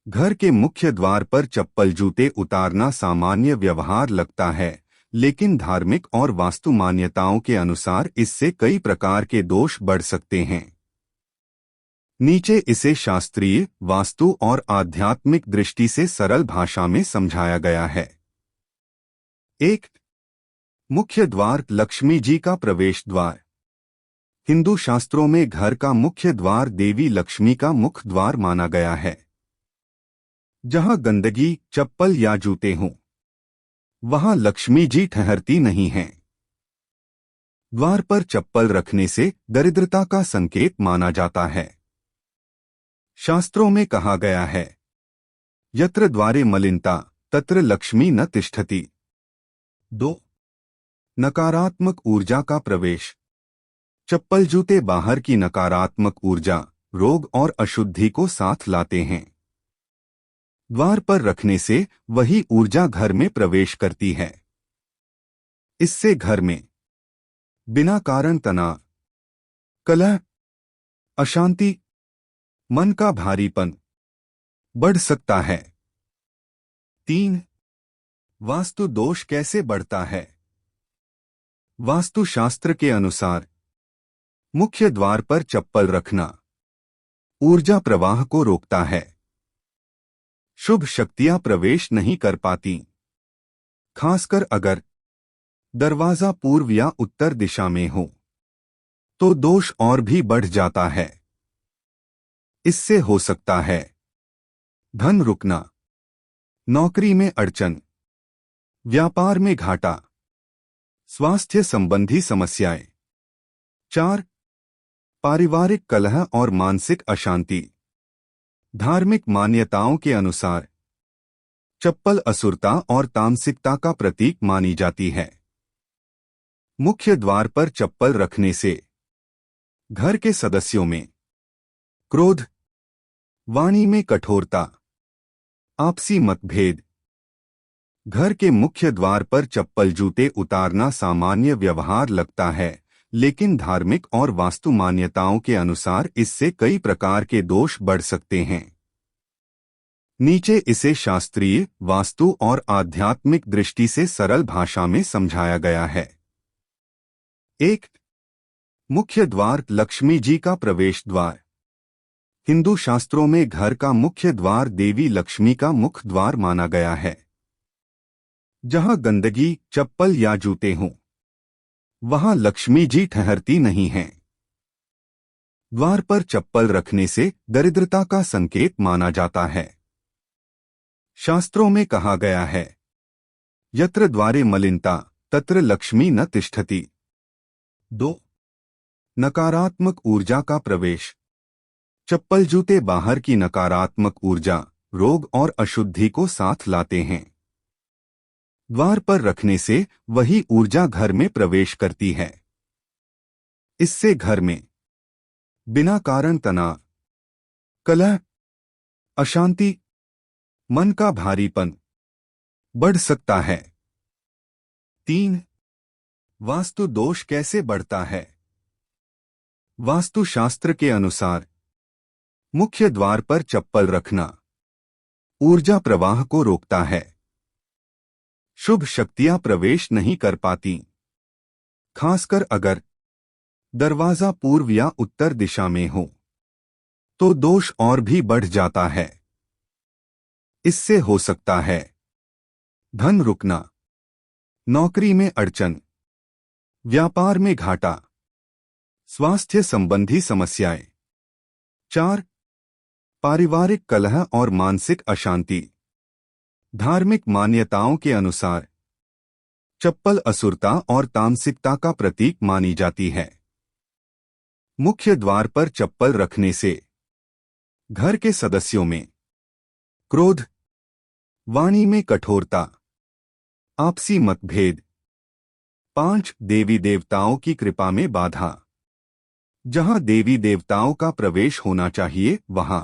घर के मुख्य द्वार पर चप्पल जूते उतारना सामान्य व्यवहार लगता है, लेकिन धार्मिक और वास्तु मान्यताओं के अनुसार इससे कई प्रकार के दोष बढ़ सकते हैं। नीचे इसे शास्त्रीय, वास्तु और आध्यात्मिक दृष्टि से सरल भाषा में समझाया गया है। 1. मुख्य द्वार, लक्ष्मी जी का प्रवेश द्वार। हिंदू शास्त्रों में घर का मुख्य द्वार देवी लक्ष्मी का मुख्य द्वार माना गया है। जहां गंदगी, चप्पल या जूते हों, वहां लक्ष्मी जी ठहरती नहीं हैं। द्वार पर चप्पल रखने से दरिद्रता का संकेत माना जाता है। शास्त्रों में कहा गया है, यत्र द्वारे मलिनता तत्र लक्ष्मी न तिष्ठति। 2. नकारात्मक ऊर्जा का प्रवेश। चप्पल जूते बाहर की नकारात्मक ऊर्जा, रोग और अशुद्धि को साथ लाते हैं। द्वार पर रखने से वही ऊर्जा घर में प्रवेश करती है। इससे घर में बिना कारण तनाव, कलह, अशांति, मन का भारीपन बढ़ सकता है। 3. वास्तु दोष कैसे बढ़ता है। वास्तुशास्त्र के अनुसार मुख्य द्वार पर चप्पल रखना ऊर्जा प्रवाह को रोकता है। शुभ शक्तियां प्रवेश नहीं कर पाती, खासकर अगर दरवाजा पूर्व या उत्तर दिशा में हो, तो दोष और भी बढ़ जाता है। इससे हो सकता है धन रुकना, नौकरी में अड़चन, व्यापार में घाटा, स्वास्थ्य संबंधी समस्याएं। 4. पारिवारिक कलह और मानसिक अशांति। धार्मिक मान्यताओं के अनुसार चप्पल असुरता और तामसिकता का प्रतीक मानी जाती है। मुख्य द्वार पर चप्पल रखने से घर के सदस्यों में क्रोध, वाणी में कठोरता, आपसी मतभेद। घर के मुख्य द्वार पर चप्पल जूते उतारना सामान्य व्यवहार लगता है, लेकिन धार्मिक और वास्तु मान्यताओं के अनुसार इससे कई प्रकार के दोष बढ़ सकते हैं। नीचे इसे शास्त्रीय, वास्तु और आध्यात्मिक दृष्टि से सरल भाषा में समझाया गया है। 1. मुख्य द्वार, लक्ष्मी जी का प्रवेश द्वार। हिंदू शास्त्रों में घर का मुख्य द्वार देवी लक्ष्मी का मुख्य द्वार माना गया है। जहां गंदगी, चप्पल या जूते हों, वहां लक्ष्मी जी ठहरती नहीं हैं। द्वार पर चप्पल रखने से दरिद्रता का संकेत माना जाता है। शास्त्रों में कहा गया है, यत्र द्वारे मलिनता तत्र लक्ष्मी न तिष्ठति। 2. नकारात्मक ऊर्जा का प्रवेश। चप्पल जूते बाहर की नकारात्मक ऊर्जा, रोग और अशुद्धि को साथ लाते हैं। द्वार पर रखने से वही ऊर्जा घर में प्रवेश करती है। इससे घर में बिना कारण तनाव, कलह, अशांति, मन का भारीपन बढ़ सकता है। 3. वास्तु दोष कैसे बढ़ता है। वास्तुशास्त्र के अनुसार मुख्य द्वार पर चप्पल रखना ऊर्जा प्रवाह को रोकता है। शुभ शक्तियां प्रवेश नहीं कर पाती, खासकर अगर दरवाजा पूर्व या उत्तर दिशा में हो, तो दोष और भी बढ़ जाता है। इससे हो सकता है धन रुकना, नौकरी में अड़चन, व्यापार में घाटा, स्वास्थ्य संबंधी समस्याएं। 4. पारिवारिक कलह और मानसिक अशांति। धार्मिक मान्यताओं के अनुसार चप्पल असुरता और तामसिकता का प्रतीक मानी जाती है। मुख्य द्वार पर चप्पल रखने से घर के सदस्यों में क्रोध, वाणी में कठोरता, आपसी मतभेद। 5. देवी देवताओं की कृपा में बाधा। जहां देवी देवताओं का प्रवेश होना चाहिए, वहां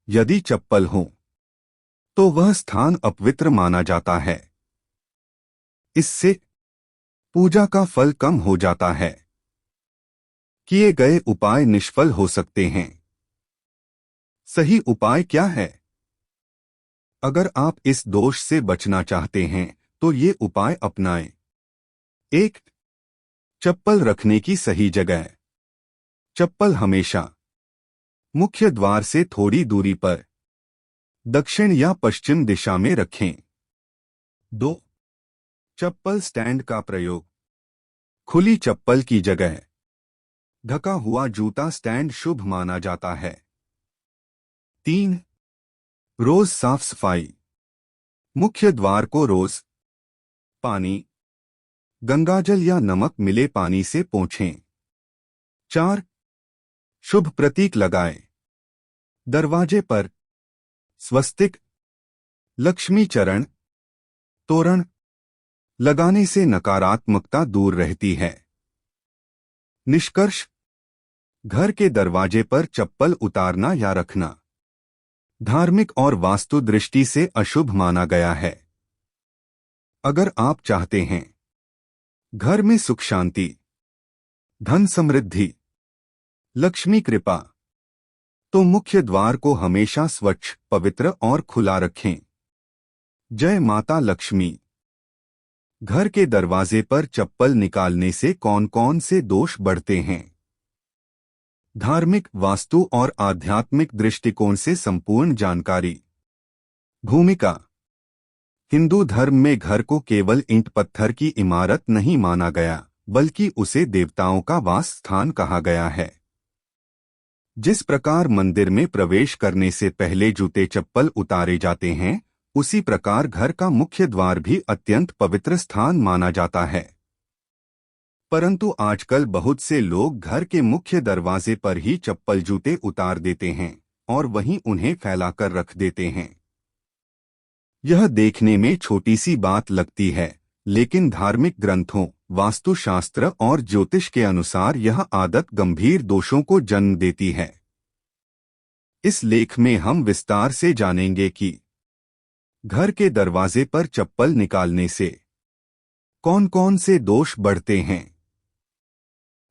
यदि चप्पल हो, तो वह स्थान अपवित्र माना जाता है। इससे पूजा का फल कम हो जाता है। किए गए उपाय निष्फल हो सकते हैं। सही उपाय क्या है? अगर आप इस दोष से बचना चाहते हैं तो ये उपाय अपनाएं। 1. चप्पल रखने की सही जगह। चप्पल हमेशा मुख्य द्वार से थोड़ी दूरी पर दक्षिण या पश्चिम दिशा में रखें। 2. चप्पल स्टैंड का प्रयोग। खुली चप्पल की जगह ढका हुआ जूता स्टैंड शुभ माना जाता है। 3. रोज साफ सफाई। मुख्य द्वार को रोज पानी, गंगाजल या नमक मिले पानी से पोंछें। 4. शुभ प्रतीक लगाएं। दरवाजे पर स्वस्तिक, लक्ष्मी चरण, तोरण लगाने से नकारात्मकता दूर रहती है। निष्कर्ष, घर के दरवाजे पर चप्पल उतारना या रखना धार्मिक और वास्तु दृष्टि से अशुभ माना गया है। अगर आप चाहते हैं घर में सुख शांति, धन समृद्धि, लक्ष्मी कृपा, तो मुख्य द्वार को हमेशा स्वच्छ, पवित्र और खुला रखें। जय माता लक्ष्मी। घर के दरवाजे पर चप्पल निकालने से कौन कौन से दोष बढ़ते हैं? धार्मिक, वास्तु और आध्यात्मिक दृष्टिकोण से संपूर्ण जानकारी। भूमिका। हिंदू धर्म में घर को केवल ईंट पत्थर की इमारत नहीं माना गया, बल्कि उसे देवताओं का वास स्थान कहा गया है। जिस प्रकार मंदिर में प्रवेश करने से पहले जूते चप्पल उतारे जाते हैं, उसी प्रकार घर का मुख्य द्वार भी अत्यंत पवित्र स्थान माना जाता है। परंतु आजकल बहुत से लोग घर के मुख्य दरवाजे पर ही चप्पल जूते उतार देते हैं और वहीं उन्हें फैलाकर रख देते हैं। यह देखने में छोटी सी बात लगती है, लेकिन धार्मिक ग्रंथों, वास्तुशास्त्र और ज्योतिष के अनुसार यह आदत गंभीर दोषों को जन्म देती है। इस लेख में हम विस्तार से जानेंगे कि घर के दरवाजे पर चप्पल निकालने से कौन कौन से दोष बढ़ते हैं,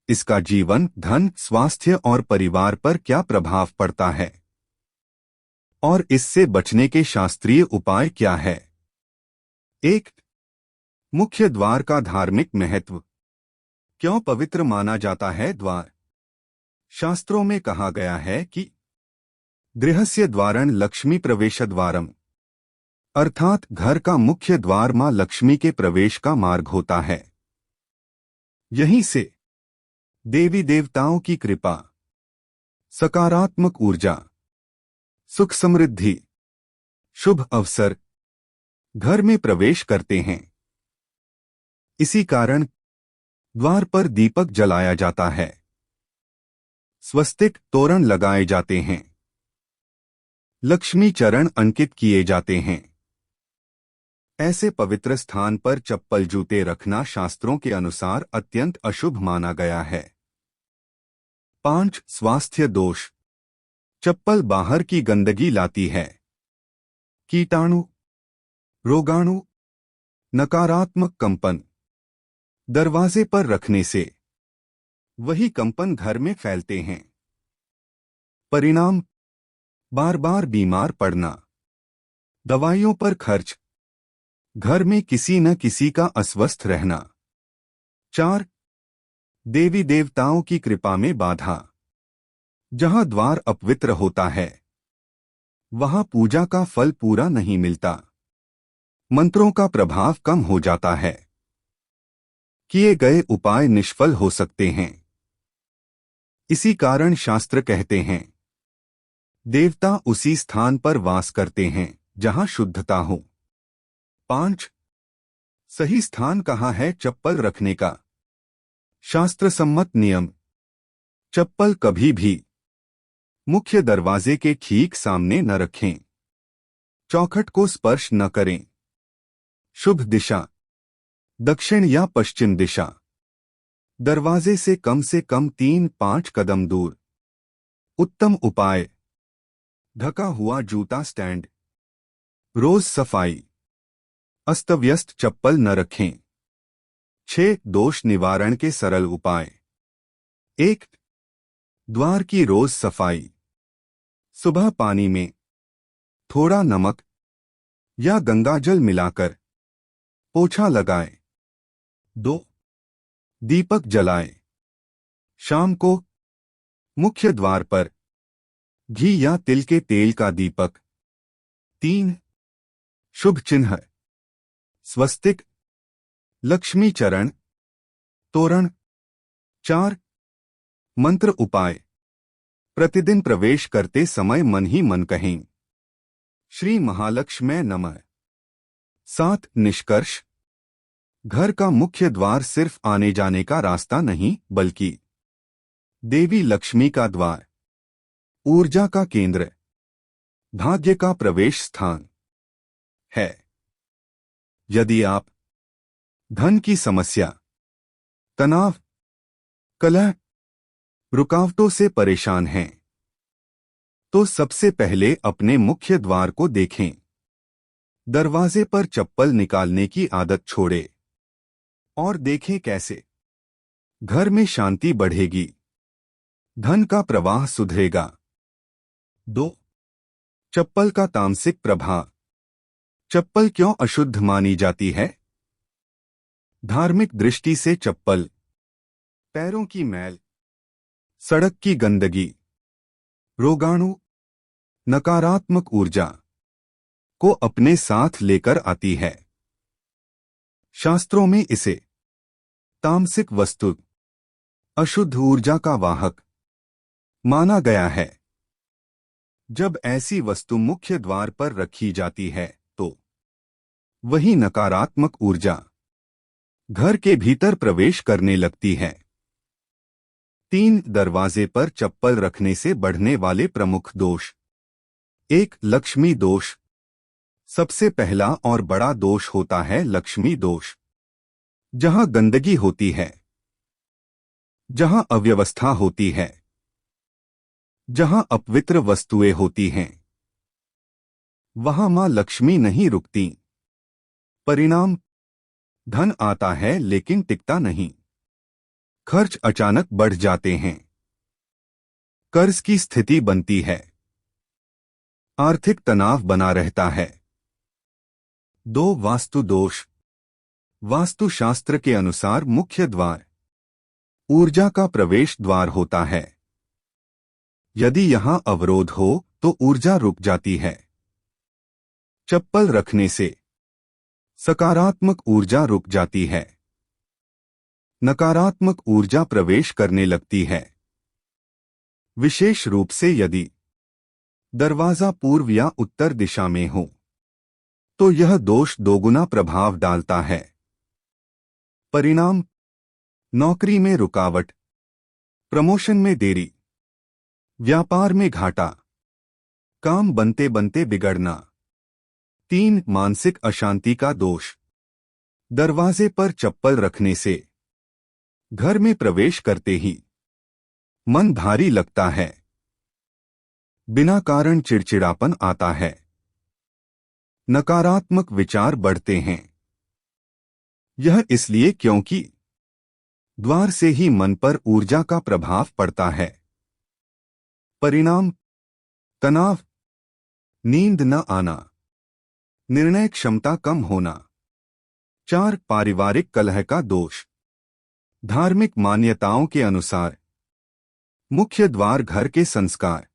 इसका जीवन, धन, स्वास्थ्य और परिवार पर क्या प्रभाव पड़ता है, और इससे बचने के शास्त्रीय उपाय क्या है। 1. मुख्य द्वार का धार्मिक महत्व। क्यों पवित्र माना जाता है द्वार? शास्त्रों में कहा गया है कि गृहस्य द्वारं लक्ष्मी प्रवेशद्वारम, अर्थात घर का मुख्य द्वार मां लक्ष्मी के प्रवेश का मार्ग होता है। यहीं से देवी देवताओं की कृपा, सकारात्मक ऊर्जा, सुख समृद्धि, शुभ अवसर घर में प्रवेश करते हैं। इसी कारण द्वार पर दीपक जलाया जाता है, स्वस्तिक, तोरण लगाए जाते हैं, लक्ष्मी चरण अंकित किए जाते हैं। ऐसे पवित्र स्थान पर चप्पल जूते रखना शास्त्रों के अनुसार अत्यंत अशुभ माना गया है। 5. स्वास्थ्य दोष। चप्पल बाहर की गंदगी लाती है। कीटाणु, रोगाणु, नकारात्मक कंपन दरवाजे पर रखने से वही कंपन घर में फैलते हैं। परिणाम, बार बार बीमार पड़ना, दवाइयों पर खर्च, घर में किसी न किसी का अस्वस्थ रहना। 4. देवी देवताओं की कृपा में बाधा। जहां द्वार अपवित्र होता है, वहां पूजा का फल पूरा नहीं मिलता, मंत्रों का प्रभाव कम हो जाता है, किए गए उपाय निष्फल हो सकते हैं। इसी कारण शास्त्र कहते हैं, देवता उसी स्थान पर वास करते हैं जहां शुद्धता हो। 5. सही स्थान कहाँ है चप्पल रखने का? शास्त्र सम्मत नियम। चप्पल कभी भी मुख्य दरवाजे के ठीक सामने न रखें। चौखट को स्पर्श न करें। शुभ दिशा दक्षिण या पश्चिम दिशा। दरवाजे से कम 3-5 कदम दूर। उत्तम उपाय, ढका हुआ जूता स्टैंड, रोज सफाई, अस्तव्यस्त चप्पल न रखें। 6. दोष निवारण के सरल उपाय। 1. द्वार की रोज सफाई। सुबह पानी में थोड़ा नमक, या गंगाजल मिलाकर पोछा लगाएं। 2. दीपक जलाएं। शाम को मुख्य द्वार पर घी या तिल के तेल का दीपक। 3. शुभ चिन्ह स्वस्तिक, लक्ष्मी चरण, तोरण। 4. मंत्र उपाय प्रतिदिन प्रवेश करते समय मन ही मन कहें श्री महालक्ष्मी नमः। 7. निष्कर्ष घर का मुख्य द्वार सिर्फ आने जाने का रास्ता नहीं बल्कि देवी लक्ष्मी का द्वार, ऊर्जा का केंद्र, भाग्य का प्रवेश स्थान है। यदि आप धन की समस्या, तनाव, कलह, रुकावटों से परेशान हैं तो सबसे पहले अपने मुख्य द्वार को देखें। दरवाजे पर चप्पल निकालने की आदत छोड़ें और देखें कैसे घर में शांति बढ़ेगी, धन का प्रवाह सुधरेगा। 2. चप्पल का तामसिक प्रभाव। चप्पल क्यों अशुद्ध मानी जाती है? धार्मिक दृष्टि से चप्पल पैरों की मैल, सड़क की गंदगी, रोगाणु, नकारात्मक ऊर्जा को अपने साथ लेकर आती है। शास्त्रों में इसे तामसिक वस्तु, अशुद्ध ऊर्जा का वाहक माना गया है। जब ऐसी वस्तु मुख्य द्वार पर रखी जाती है तो वही नकारात्मक ऊर्जा घर के भीतर प्रवेश करने लगती है। 3. दरवाजे पर चप्पल रखने से बढ़ने वाले प्रमुख दोष। 1. लक्ष्मी दोष। सबसे पहला और बड़ा दोष होता है लक्ष्मी दोष। जहां गंदगी होती है, जहां अव्यवस्था होती है, जहां अपवित्र वस्तुएं होती हैं, वहां मां लक्ष्मी नहीं रुकती। परिणाम धन आता है लेकिन टिकता नहीं। खर्च अचानक बढ़ जाते हैं। कर्ज की स्थिति बनती है। आर्थिक तनाव बना रहता है। 2. वास्तु दोष। वास्तुशास्त्र के अनुसार मुख्य द्वार ऊर्जा का प्रवेश द्वार होता है। यदि यहां अवरोध हो तो ऊर्जा रुक जाती है। चप्पल रखने से सकारात्मक ऊर्जा रुक जाती है, नकारात्मक ऊर्जा प्रवेश करने लगती है। विशेष रूप से यदि दरवाजा पूर्व या उत्तर दिशा में हो तो यह दोष दोगुना प्रभाव डालता है। परिणाम नौकरी में रुकावट, प्रमोशन में देरी, व्यापार में घाटा, काम बनते बनते बिगड़ना। 3. मानसिक अशांति का दोष। दरवाजे पर चप्पल रखने से घर में प्रवेश करते ही मन भारी लगता है, बिना कारण चिड़चिड़ापन आता है, नकारात्मक विचार बढ़ते हैं। यह इसलिए क्योंकि द्वार से ही मन पर ऊर्जा का प्रभाव पड़ता है। परिणाम तनाव, नींद न आना, निर्णय क्षमता कम होना। 4. पारिवारिक कलह का दोष। धार्मिक मान्यताओं के अनुसार मुख्य द्वार घर के संस्कार,